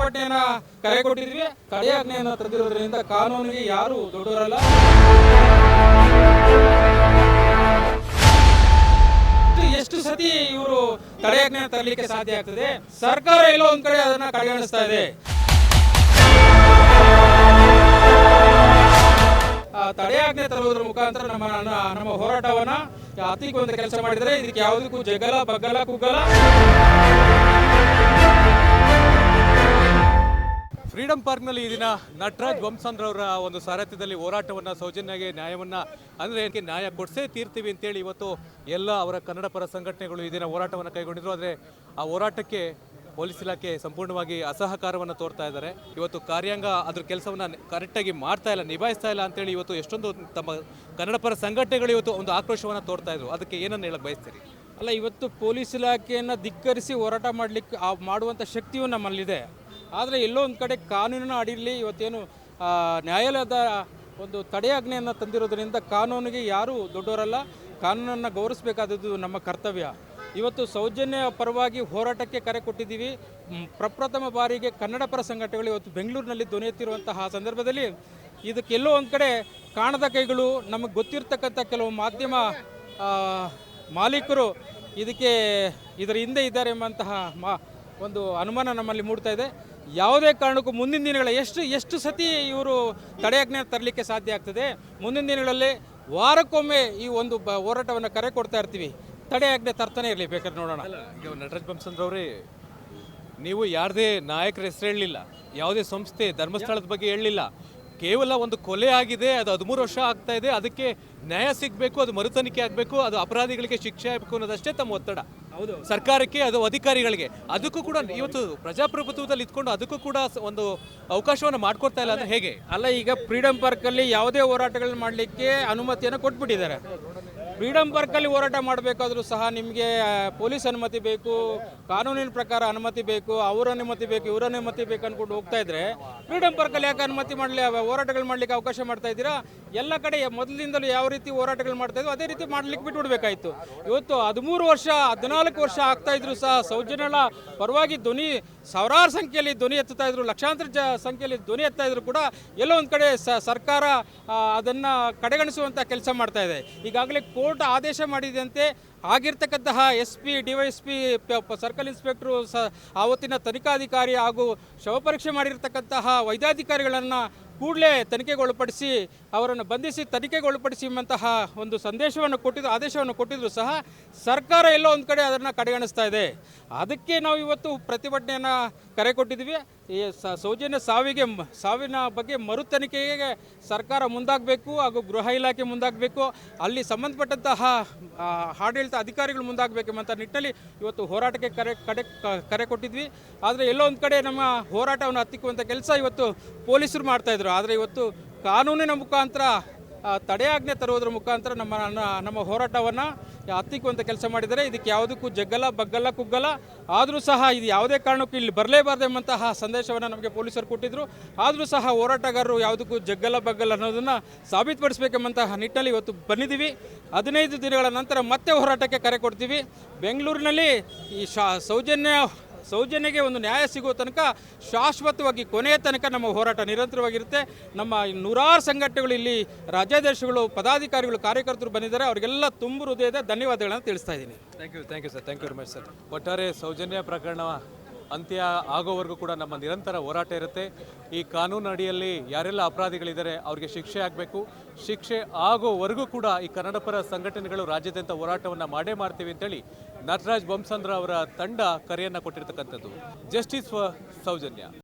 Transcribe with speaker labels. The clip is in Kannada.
Speaker 1: ಪ್ರತಿಭಟನೆಯನ್ನ ಕರೆ ಕೊಟ್ಟಿದ್ವಿ. ತಡೆಯಾಜ್ಞೆಯನ್ನು ತಂದಿರೋದ್ರಿಂದ ಕಾನೂನಿಗೆ ಯಾರು ದೊಡ್ಡವರಲ್ಲ. ಎಷ್ಟು ಸತಿ ಇವರು ತಡೆಯಾಜ್ಞೆ ತರಲಿಕ್ಕೆ ಸಾಧ್ಯ ಆಗ್ತದೆ? ಸರ್ಕಾರ ಎಲ್ಲೋ ಒಂದ್ ಕಡೆ ಅದನ್ನ ಕಡೆಗಣಿಸ್ತಾ ಇದೆ. ತಡೆಯಾಜ್ಞೆ ತರುವುದರ ಮುಖಾಂತರ ನಮ್ಮ ಹೋರಾಟವನ್ನ ಹತ್ತಿಕ್ಕುವಂತ ಕೆಲಸ ಮಾಡಿದರೆ ಇದಕ್ಕೆ ಯಾವುದಕ್ಕೂ ಜಗಲ ಬಗ್ಗಲ ಕುಗ್ಗಲ.
Speaker 2: ಫ್ರೀಡಂ ಪಾರ್ಕ್ನಲ್ಲಿ ಈ ದಿನ ನಟರಾಜ್ ವಂಸಂದ್ರವರ ಒಂದು ಸಾರಥ್ಯದಲ್ಲಿ ಹೋರಾಟವನ್ನು ಸೌಜನ್ಯಗೆ ನ್ಯಾಯವನ್ನು ಅಂದರೆ ನ್ಯಾಯ ಕೊಡಿಸೇ ತೀರ್ತೀವಿ ಅಂತೇಳಿ ಇವತ್ತು ಎಲ್ಲ ಅವರ ಕನ್ನಡ ಪರ ಸಂಘಟನೆಗಳು ಈ ದಿನ ಹೋರಾಟವನ್ನು ಕೈಗೊಂಡಿದ್ರು. ಆದರೆ ಆ ಹೋರಾಟಕ್ಕೆ ಪೊಲೀಸ್ ಇಲಾಖೆ ಸಂಪೂರ್ಣವಾಗಿ ಅಸಹಕಾರವನ್ನು ತೋರ್ತಾ ಇದ್ದಾರೆ. ಇವತ್ತು ಕಾರ್ಯಾಂಗ ಅದ್ರ ಕೆಲಸವನ್ನು ಕರೆಕ್ಟಾಗಿ ಮಾಡ್ತಾ ಇಲ್ಲ, ನಿಭಾಯಿಸ್ತಾ ಇಲ್ಲ ಅಂತೇಳಿ ಇವತ್ತು ಎಷ್ಟೊಂದು ತಮ್ಮ ಕನ್ನಡ ಪರ ಸಂಘಟನೆಗಳು ಇವತ್ತು ಒಂದು ಆಕ್ರೋಶವನ್ನು ತೋರ್ತಾ ಇದ್ರು. ಅದಕ್ಕೆ ಏನನ್ನು ಹೇಳಕ್ಕೆ ಬಯಸ್ತೀರಿ?
Speaker 1: ಅಲ್ಲ, ಇವತ್ತು ಪೊಲೀಸ್ ಇಲಾಖೆಯನ್ನು ಧಿಕ್ಕರಿಸಿ ಹೋರಾಟ ಮಾಡುವಂಥ ಶಕ್ತಿಯೂ ನಮ್ಮಲ್ಲಿದೆ. ಆದರೆ ಎಲ್ಲೋ ಒಂದು ಕಡೆ ಕಾನೂನಿನ ಅಡಿಯಲ್ಲಿ ಇವತ್ತೇನು ನ್ಯಾಯಾಲಯದ ಒಂದು ತಡೆಯಾಜ್ಞೆಯನ್ನು ತಂದಿರೋದ್ರಿಂದ ಕಾನೂನಿಗೆ ಯಾರೂ ದೊಡ್ಡವರಲ್ಲ. ಕಾನೂನನ್ನು ಗೌರವಿಸಬೇಕಾದದ್ದು ನಮ್ಮ ಕರ್ತವ್ಯ. ಇವತ್ತು ಸೌಜನ್ಯ ಪರವಾಗಿ ಹೋರಾಟಕ್ಕೆ ಕರೆ ಕೊಟ್ಟಿದ್ದೀವಿ. ಪ್ರಪ್ರಥಮ ಬಾರಿಗೆ ಕನ್ನಡ ಪರ ಸಂಘಟನೆಗಳು ಇವತ್ತು ಬೆಂಗಳೂರಿನಲ್ಲಿ ಧ್ವನಿ ಎತ್ತಿರುವಂತಹ ಸಂದರ್ಭದಲ್ಲಿ ಇದಕ್ಕೆಲ್ಲೋ ಒಂದು ಕಡೆ ಕಾಣದ ಕೈಗಳು, ನಮಗೆ ಗೊತ್ತಿರ್ತಕ್ಕಂಥ ಕೆಲವು ಮಾಧ್ಯಮ ಮಾಲೀಕರು ಇದರ ಹಿಂದೆ ಇದ್ದಾರೆ ಎಂಬಂತಹ ಒಂದು ಅನುಮಾನ ನಮ್ಮಲ್ಲಿ ಮೂಡ್ತಾ ಇದೆ. ಯಾವುದೇ ಕಾರಣಕ್ಕೂ ಮುಂದಿನ ದಿನಗಳ ಎಷ್ಟು ಸತಿ ಇವರು ತಡೆಯಾಜ್ಞೆ ತರಲಿಕ್ಕೆ ಸಾಧ್ಯ ಆಗ್ತದೆ? ಮುಂದಿನ ದಿನಗಳಲ್ಲಿ ವಾರಕ್ಕೊಮ್ಮೆ ಈ ಒಂದು ಹೋರಾಟವನ್ನು ಕರೆ ಕೊಡ್ತಾ ಇರ್ತೀವಿ. ತಡೆಯಾಜ್ಞೆ ತರ್ತಾನೆ ಇರಲಿ, ಬೇಕಾದ್ರೆ ನೋಡೋಣ.
Speaker 2: ಈಗ ನಟರಾಜ್ ವಂಸಂದ್ರವರೇ, ನೀವು ಯಾರದೇ ನಾಯಕರ ಹೆಸರು ಹೇಳಲಿಲ್ಲ, ಯಾವುದೇ ಸಂಸ್ಥೆ ಧರ್ಮಸ್ಥಳದ ಬಗ್ಗೆ ಹೇಳಲಿಲ್ಲ. ಕೇವಲ ಒಂದು ಕೊಲೆ ಆಗಿದೆ, ಅದು 13 ವರ್ಷ ಆಗ್ತಾ ಇದೆ, ಅದಕ್ಕೆ ನ್ಯಾಯ ಸಿಗಬೇಕು, ಅದು ಮರುತನಿಖೆ ಆಗಬೇಕು, ಅದು ಅಪರಾಧಿಗಳಿಗೆ ಶಿಕ್ಷೆ ಆಗಬೇಕು ಅನ್ನೋದಷ್ಟೇ ತಮ್ಮ ಒತ್ತಡ. ಹೌದು, ಸರ್ಕಾರಕ್ಕೆ, ಅದು ಅಧಿಕಾರಿಗಳಿಗೆ. ಅದಕ್ಕೂ ಕೂಡ ಇವತ್ತು ಪ್ರಜಾಪ್ರಭುತ್ವದಲ್ಲಿ ಇದ್ಕೊಂಡು ಅದಕ್ಕೂ ಕೂಡ ಒಂದು ಅವಕಾಶವನ್ನು ಮಾಡ್ಕೊಡ್ತಾ ಇಲ್ಲ ಅಂದ್ರೆ ಹೇಗೆ?
Speaker 1: ಅಲ್ಲ, ಈಗ ಫ್ರೀಡಂ ಪಾರ್ಕಲ್ಲಿ ಯಾವುದೇ ಹೋರಾಟಗಳನ್ನ ಮಾಡಲಿಕ್ಕೆ ಅನುಮತಿಯನ್ನು ಕೊಟ್ಬಿಟ್ಟಿದ್ದಾರೆ. ಫ್ರೀಡಂ ಪಾರ್ಕಲ್ಲಿ ಹೋರಾಟ ಮಾಡಬೇಕಾದ್ರೂ ಸಹ ನಿಮಗೆ ಪೊಲೀಸ್ ಅನುಮತಿ ಬೇಕು, ಕಾನೂನಿನ ಪ್ರಕಾರ ಅನುಮತಿ ಬೇಕು, ಅವ್ರ ಅನುಮತಿ ಬೇಕು, ಇವ್ರ ಅನುಮತಿ ಬೇಕು ಅಂದ್ಕೊಂಡು ಹೋಗ್ತಾ ಇದ್ರೆ ಫ್ರೀಡಂ ಪಾರ್ಕಲ್ಲಿ ಯಾಕೆ ಅನುಮತಿ ಮಾಡಲಿ, ಹೋರಾಟಗಳು ಮಾಡಲಿಕ್ಕೆ ಅವಕಾಶ ಮಾಡ್ತಾ ಇದ್ದೀರಾ? ಎಲ್ಲ ಕಡೆ ಮೊದಲಿಂದಲೂ ಯಾವ ರೀತಿ ಹೋರಾಟಗಳು ಮಾಡ್ತಾ ಇದ್ವು ಅದೇ ರೀತಿ ಮಾಡ್ಲಿಕ್ಕೆ ಬಿಟ್ಬಿಡ್ಬೇಕಾಯ್ತು. ಇವತ್ತು 13 ವರ್ಷ 14 ವರ್ಷ ಆಗ್ತಾ ಇದ್ರು ಸಹ ಸೌಜನ್ಯಳ ಪರವಾಗಿ ಸಾವಿರಾರು ಸಂಖ್ಯೆಯಲ್ಲಿ ಧ್ವನಿ ಎತ್ತುತ್ತಾ ಇದ್ರು, ಲಕ್ಷಾಂತರ ಸಂಖ್ಯೆಯಲ್ಲಿ ಧ್ವನಿ ಎತ್ತಾ ಇದ್ರು ಕೂಡ ಎಲ್ಲೋ ಒಂದು ಕಡೆ ಸರ್ಕಾರ ಅದನ್ನು ಕಡೆಗಣಿಸುವಂಥ ಕೆಲಸ ಮಾಡ್ತಾ ಇದೆ. ಈಗಾಗಲೇ ಕೋರ್ಟ್ ಆದೇಶ ಮಾಡಿದಂತೆ ಆಗಿರ್ತಕ್ಕಂತಹ SP, DYSP, ಸರ್ಕಲ್ ಇನ್ಸ್ಪೆಕ್ಟ್ರು, ಆವತ್ತಿನ ತನಿಖಾಧಿಕಾರಿ ಹಾಗೂ ಶವಪರೀಕ್ಷೆ ಮಾಡಿರ್ತಕ್ಕಂತಹ ವೈದ್ಯಾಧಿಕಾರಿಗಳನ್ನು ಕೂಡಲೇ ತನಿಖೆಗೊಳಪಡಿಸಿ ಅವರನ್ನು ಬಂಧಿಸಿ ತನಿಖೆಗೊಳಪಡಿಸಿ ಎಂಬಂತಹ ಒಂದು ಆದೇಶವನ್ನು ಕೊಟ್ಟಿದ್ರು ಸಹ ಸರ್ಕಾರ ಎಲ್ಲೋ ಒಂದು ಕಡೆ ಅದನ್ನು ಕಡೆಗಣಿಸ್ತಾ ಇದೆ. ಅದಕ್ಕೆ ನಾವು ಇವತ್ತು ಪ್ರತಿಭಟನೆಯನ್ನು ಕರೆ ಕೊಟ್ಟಿದ್ವಿ. ಈ ಸೌಜನ್ಯ ಸಾವಿನ ಬಗ್ಗೆ ಮರು ತನಿಖೆಗೆ ಸರ್ಕಾರ ಮುಂದಾಗಬೇಕು ಹಾಗೂ ಗೃಹ ಇಲಾಖೆ ಮುಂದಾಗಬೇಕು, ಅಲ್ಲಿ ಸಂಬಂಧಪಟ್ಟಂತಹ ಆಡಳಿತ ಅಧಿಕಾರಿಗಳು ಮುಂದಾಗಬೇಕೆಂಬಂಥ ನಿಟ್ಟಿನಲ್ಲಿ ಇವತ್ತು ಹೋರಾಟಕ್ಕೆ ಕರೆ ಕೊಟ್ಟಿದ್ವಿ. ಆದರೆ ಎಲ್ಲೋ ಒಂದು ಕಡೆ ನಮ್ಮ ಹೋರಾಟವನ್ನು ಹತ್ತಿಕ್ಕುವಂಥ ಕೆಲಸ ಇವತ್ತು ಪೊಲೀಸರು ಮಾಡ್ತಾಯಿದ್ರು. ಆದರೆ ಇವತ್ತು ಕಾನೂನಿನ ಮುಖಾಂತರ ತಡೆಯಾಜ್ಞೆ ತರುವುದರ ಮುಖಾಂತರ ನಮ್ಮ ಹೋರಾಟವನ್ನು ಹತ್ತಿಕ್ಕುವಂಥ ಕೆಲಸ ಮಾಡಿದರೆ ಇದಕ್ಕೆ ಯಾವುದಕ್ಕೂ ಜಗ್ಗಲ ಬಗ್ಗಲ್ಲ ಕುಗ್ಗಲ್ಲ. ಆದರೂ ಸಹ ಇದು ಯಾವುದೇ ಕಾರಣಕ್ಕೂ ಇಲ್ಲಿ ಬರಲೇಬಾರ್ದೆಂಬಂತಹ ಸಂದೇಶವನ್ನು ನಮಗೆ ಪೊಲೀಸರು ಕೊಟ್ಟಿದ್ದರು. ಆದರೂ ಸಹ ಹೋರಾಟಗಾರರು ಯಾವುದಕ್ಕೂ ಜಗ್ಗಲ ಬಗ್ಗಲ್ಲ ಅನ್ನೋದನ್ನು ಸಾಬೀತುಪಡಿಸಬೇಕೆಂಬಂತಹ ನಿಟ್ಟಿನಲ್ಲಿ ಇವತ್ತು ಬಂದಿದ್ದೀವಿ. 15 ದಿನಗಳ ನಂತರ ಮತ್ತೆ ಹೋರಾಟಕ್ಕೆ ಕರೆ ಕೊಡ್ತೀವಿ. ಬೆಂಗಳೂರಿನಲ್ಲಿ ಈ ಸೌಜನ್ಯಗೆ ಒಂದು ನ್ಯಾಯ ಸಿಗುವ ತನಕ ಶಾಶ್ವತವಾಗಿ ಕೊನೆಯ ತನಕ ನಮ್ಮ ಹೋರಾಟ ನಿರಂತರವಾಗಿರುತ್ತೆ. ನಮ್ಮ ನೂರಾರು ಸಂಘಟನೆಗಳು ಇಲ್ಲಿ ರಾಜ್ಯಾಧ್ಯಕ್ಷಗಳು, ಪದಾಧಿಕಾರಿಗಳು, ಕಾರ್ಯಕರ್ತರು ಬಂದಿದ್ದಾರೆ. ಅವರಿಗೆಲ್ಲ ತುಂಬು ಹೃದಯದ ಧನ್ಯವಾದಗಳನ್ನು ತಿಳಿಸ್ತಾ ಇದ್ದೀನಿ.
Speaker 2: Thank you sir, thank you very much sir. ಒಟ್ಟಾರೆ ಸೌಜನ್ಯ ಪ್ರಕರಣ ಅಂತ್ಯ ಆಗೋವರೆಗೂ ಕೂಡ ನಮ್ಮ ನಿರಂತರ ಹೋರಾಟ ಇರುತ್ತೆ. ಈ ಕಾನೂನು ಅಡಿಯಲ್ಲಿ ಯಾರೆಲ್ಲ ಅಪರಾಧಿಗಳಿದ್ದಾರೆ ಅವ್ರಿಗೆ ಶಿಕ್ಷೆ ಆಗಬೇಕು. ಶಿಕ್ಷೆ ಆಗೋವರೆಗೂ ಕೂಡ ಈ ಕನ್ನಡ ಪರ ಸಂಘಟನೆಗಳು ರಾಜ್ಯಾದ್ಯಂತ ಹೋರಾಟವನ್ನು ಮಾಡೇ ಮಾಡ್ತೀವಿ ಅಂತೇಳಿ ನಟರಾಜ್ ವಂಸಂದ್ರ ಅವರ ತಂಡ ಕರೆಯನ್ನು ಕೊಟ್ಟಿರ್ತಕ್ಕಂಥದ್ದು. Justice for Soujanya.